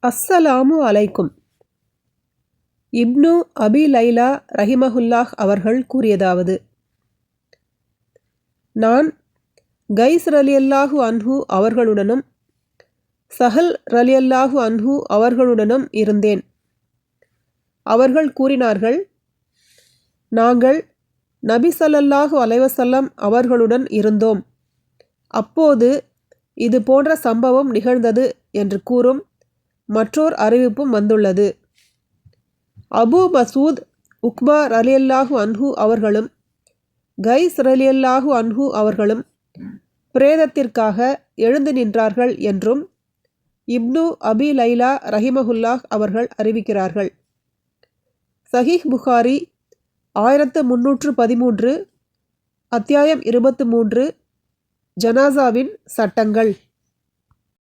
அஸ்ஸலாமு அலைக்கும். இப்னு அபி லைலா ரஹிமஹுல்லாஹ் அவர்கள் கூறியதாவது: நான் கைஸ் ரலியல்லாஹு அன்ஹு அவர்களுடனும் சஹல் ரலியல்லாஹு அன்ஹு அவர்களுடனும் இருந்தேன். அவர்கள் கூறினார்கள், நாங்கள் நபி ஸல்லல்லாஹு அலைஹி வஸல்லம் அவர்களுடன் இருந்தோம். அப்போது இது போன்ற சம்பவம் நிகழ்ந்தது என்று கூறும் மற்றோர் அறிவிப்பும் வந்துள்ளது. அபு மசூத் உக்பா ரலியல்லாஹு அன்ஹு அவர்களும் கைஸ் ரலியல்லாஹு அன்ஹு அவர்களும் பிரேதத்திற்காக எழுந்து நின்றார்கள் என்றும் இப்னு அபி லைலா ரஹிமஹுல்லாஹ் அவர்கள் அறிவிக்கிறார்கள். சஹீஹ் புகாரி 1313, அத்தியாயம் 23, ஜனாசாவின் சட்டங்கள்.